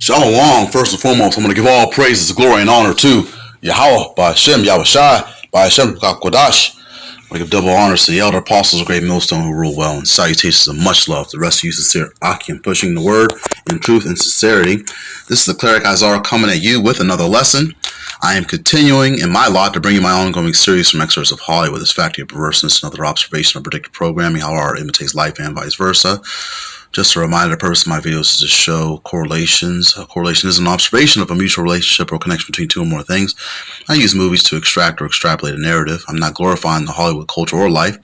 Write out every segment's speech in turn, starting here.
Shalom, first and foremost, I'm going to give all praises, glory, and honor to Yahweh, Ba'Shem, Yahushai, Ba'Shem, Kodash. I'm going to give double honors to the elder apostles of Great Millstone who rule well, and salutations of much love to the rest of you sincere Akim, pushing the word in truth and sincerity. This is the Cleric Izar coming at you with another lesson. I am continuing in my lot to bring you my ongoing series from Excerpts of Hollywood, this Factory of Perverseness, another observation of predictive programming, how art imitates life and vice versa. Just a reminder, the purpose of my videos is to show correlations. A correlation is an observation of a mutual relationship or connection between two or more things. I use movies to extract or extrapolate a narrative. I'm not glorifying the Hollywood culture or life.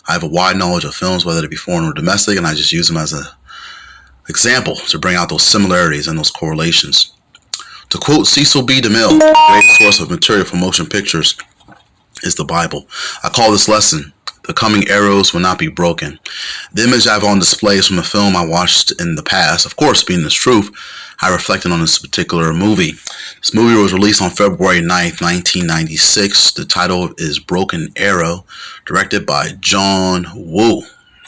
I have a wide knowledge of films, whether they be foreign or domestic, and I just use them as an example to bring out those similarities and those correlations. To quote Cecil B. DeMille, the greatest source of material for motion pictures is the Bible. I call this lesson, "The Coming Arrows Will Not Be Broken." The image I have on display is from a film I watched in the past. Of course, being this truth, I reflected on this particular movie. This movie was released on February 9th, 1996. The title is Broken Arrow, directed by John Woo.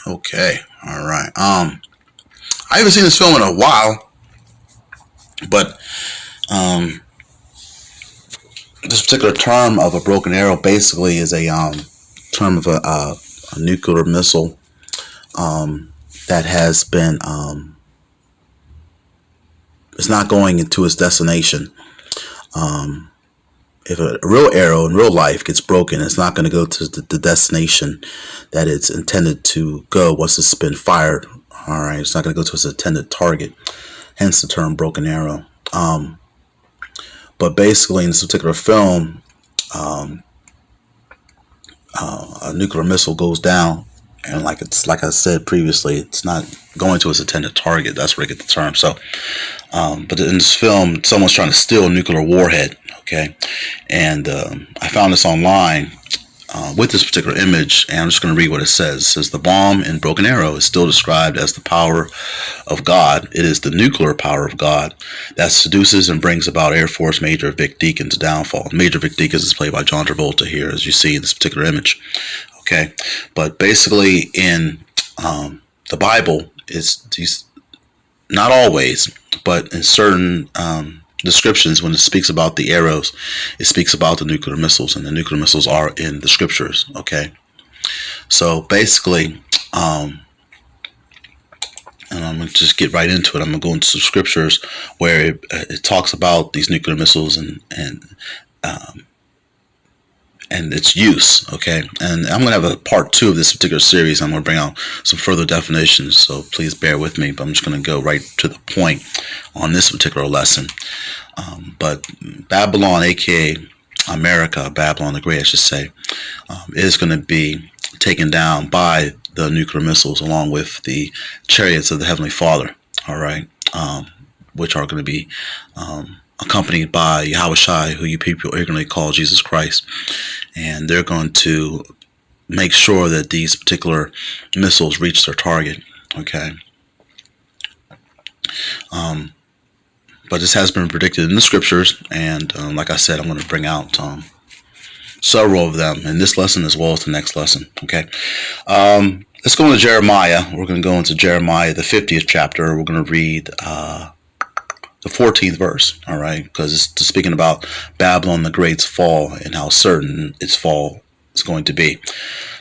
Okay, all right. I haven't seen this film in a while, but this particular term of a broken arrow basically is a term of a nuclear missile that has been is not going into its destination. If a real arrow in real life gets broken, it's not going to go to the destination that it's intended to go once it's been fired. All right, it's not going to go to its intended target. Hence the term broken arrow. But basically, in this particular film, a nuclear missile goes down, and like I said previously, it's not going to its intended target. That's where I get the term. So, but in this film, someone's trying to steal a nuclear warhead. Okay, and I found this online with this particular image, and I'm just going to read what it says. It says, "The bomb in Broken Arrow is still described as the power of God. It is the nuclear power of God that seduces and brings about Air Force Major Vic Deacon's downfall." Major Vic Deacons is played by John Travolta here, as you see in this particular image. Okay, but basically in the Bible, it's these, not always, but in certain descriptions, when it speaks about the arrows, it speaks about the nuclear missiles, and the nuclear missiles are in the scriptures. Okay, so basically, and I'm going to just get right into it. I'm going to go into some scriptures where it talks about these nuclear missiles and its use. Okay, and I'm going to have a part 2 of this particular series. I'm going to bring out some further definitions, so please bear with me, but I'm just going to go right to the point on this particular lesson. But Babylon, aka America, Babylon the Great, I should say, is going to be taken down by the nuclear missiles along with the chariots of the Heavenly Father, all right, which are going to be accompanied by Yahushai, who you people ignorantly call Jesus Christ. And they're going to make sure that these particular missiles reach their target. Okay. But this has been predicted in the scriptures. And like I said, I'm going to bring out several of them in this lesson as well as the next lesson. Okay. Let's go into Jeremiah. We're going to go into Jeremiah, the 50th chapter. We're going to read the 14th verse, all right, because it's speaking about Babylon the Great's fall and how certain its fall is going to be.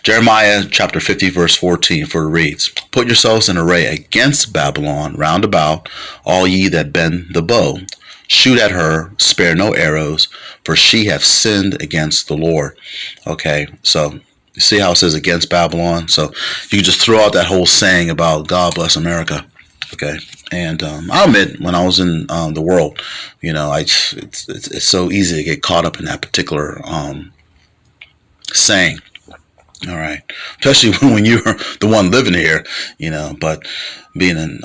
Jeremiah chapter 50 verse 14, for it reads, "Put yourselves in array against Babylon round about, all ye that bend the bow. Shoot at her, spare no arrows, for she hath sinned against the Lord." Okay, so you see how it says against Babylon? So you can just throw out that whole saying about God bless America. Okay, and I'll admit, when I was in the world, you know, it's so easy to get caught up in that particular saying. All right, especially when you're the one living here, you know. But being in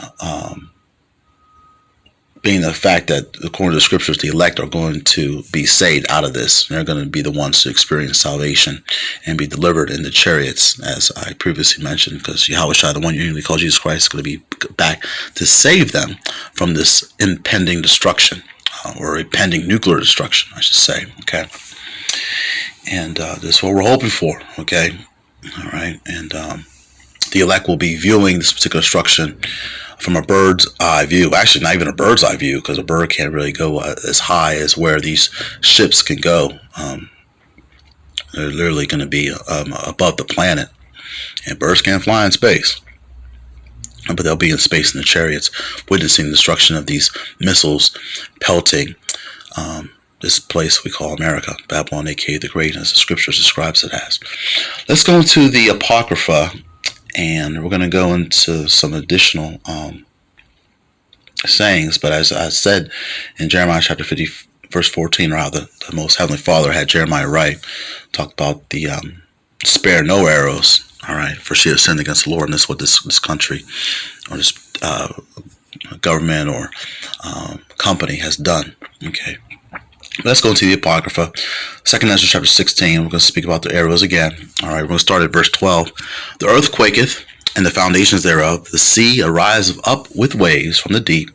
being the fact that according to the scriptures, the elect are going to be saved out of this. They're going to be the ones to experience salvation and be delivered in the chariots, as I previously mentioned, because Yahushua, the one you usually call Jesus Christ, is going to be back to save them from this impending destruction, or impending nuclear destruction, I should say. Okay, and this is what we're hoping for. Okay, all right, and the elect will be viewing this particular destruction from a bird's eye view. Actually, not even a bird's eye view, because a bird can't really go as high as where these ships can go. They're literally going to be above the planet, and birds can't fly in space. But they'll be in space in the chariots, witnessing the destruction of these missiles pelting this place we call America, Babylon, aka the Great, as the scriptures describes it as. Let's go into the Apocrypha, and we're going to go into some additional sayings. But as I said in Jeremiah chapter 50, verse 14, or how the Most Heavenly Father had Jeremiah write, talked about the spare no arrows. All right, for she has sinned against the Lord, and this is what this country or this government or company has done. Okay, let's go into the Apocrypha. 2 Ezra chapter 16. We're going to speak about the arrows again. All right, we're going to start at verse 12. The earth quaketh, and the foundations thereof. The sea ariseth up with waves from the deep,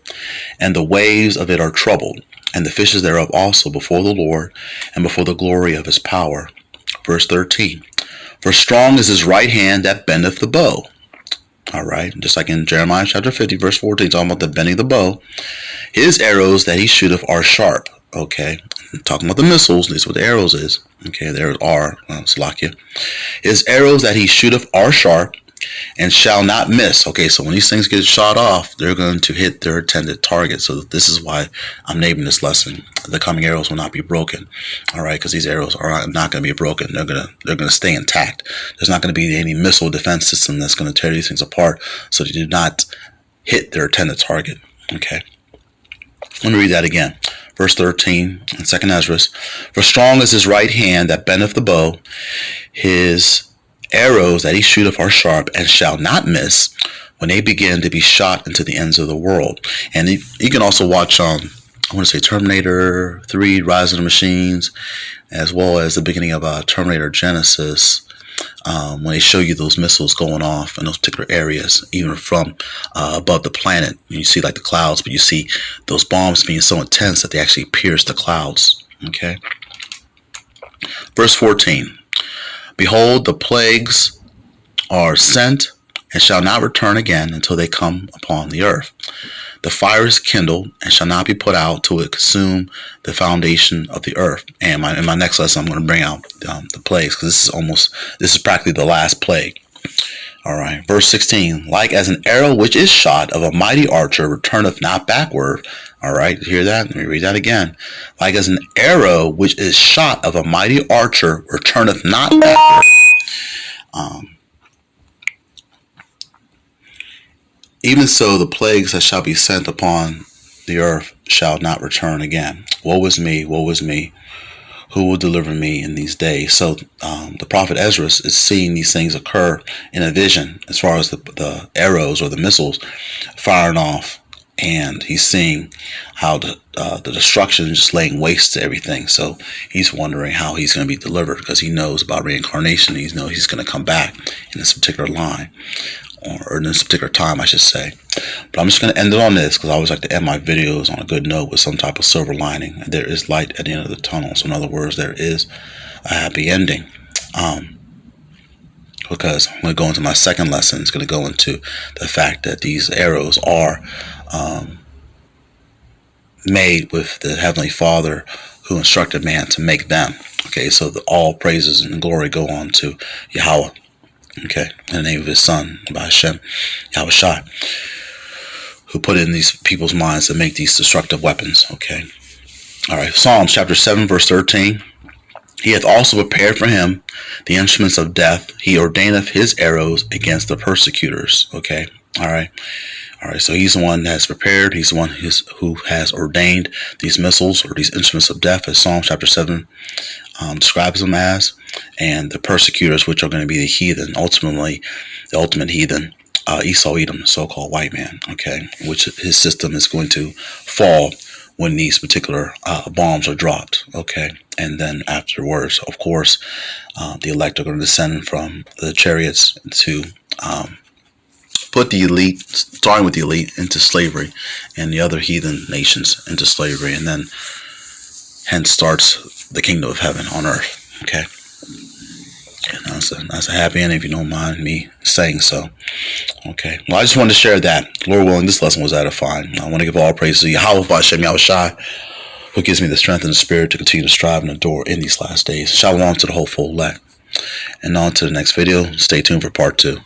and the waves of it are troubled, and the fishes thereof also before the Lord, and before the glory of his power. Verse 13. For strong is his right hand that bendeth the bow. All right, just like in Jeremiah chapter 50, verse 14, talking about the bending the bow. His arrows that he shooteth are sharp. Okay, talking about the missiles, this is what the arrows is. Okay, there are, Salakia. His arrows that he shooteth are sharp, and shall not miss. Okay, so when these things get shot off, they're going to hit their intended target. So this is why I'm naming this lesson, the coming arrows will not be broken. All right, because these arrows are not going to be broken. They're going to stay intact. There's not going to be any missile defense system that's going to tear these things apart, so they do not hit their intended target. Okay, let me read that again. Verse 13 in 2 Ezra. For strong is his right hand that bendeth the bow. His arrows that he shooteth are sharp, and shall not miss when they begin to be shot into the ends of the world. And you can also watch I want to say Terminator 3, Rise of the Machines, as well as the beginning of Terminator Genesis, when they show you those missiles going off in those particular areas, even from above the planet. You see like the clouds, but you see those bombs being so intense that they actually pierce the clouds. Okay. Verse 14. Behold, the plagues are sent, and shall not return again until they come upon the earth. The fire is kindled, and shall not be put out till it consume the foundation of the earth. And in my next lesson, I'm going to bring out the plagues, because this is practically the last plague. All right, verse 16. Like as an arrow which is shot of a mighty archer returneth not backward. All right, hear that? Let me read that again. Like as an arrow which is shot of a mighty archer returneth not backward. Even so, the plagues that shall be sent upon the earth shall not return again. Woe is me, woe is me. Who will deliver me in these days? So the prophet Ezra is seeing these things occur in a vision, as far as the arrows or the missiles firing off, and he's seeing how the destruction is just laying waste to everything. So he's wondering how he's going to be delivered, because he knows about reincarnation. He knows he's going to come back in this particular line, or in this particular time, I should say. But I'm just going to end it on this, because I always like to end my videos on a good note with some type of silver lining. There is light at the end of the tunnel. So in other words, there is a happy ending. Because I'm going to go into my second lesson. It's going to go into the fact that these arrows are made with the Heavenly Father who instructed man to make them. Okay, so all praises and glory go on to Yahweh. Okay, in the name of his son, by Hashem, Yahweh Shai, who put it in these people's minds to make these destructive weapons. Okay, all right, Psalms chapter 7, verse 13. He hath also prepared for him the instruments of death. He ordaineth his arrows against the persecutors. Okay, all right. All right, so he's the one that's prepared. He's the one who has ordained these missiles or these instruments of death, as Psalm chapter 7 describes them as, and the persecutors, which are going to be the heathen, ultimately the ultimate heathen, Esau Edom, the so-called white man, okay, which his system is going to fall when these particular bombs are dropped, okay, and then afterwards, of course, the elect are going to descend from the chariots to put the elite, starting with the elite, into slavery, and the other heathen nations into slavery, and then hence starts the kingdom of heaven on earth. Okay, That's a happy ending, if you don't mind me saying so. Okay. Well, I just wanted to share that. Lord willing, this lesson was edifying. I want to give all praise to Yahweh Hashem Yahushai, who gives me the strength and the spirit to continue to strive and adore in these last days. Shalom to the whole full elect. And on to the next video. Stay tuned for part 2.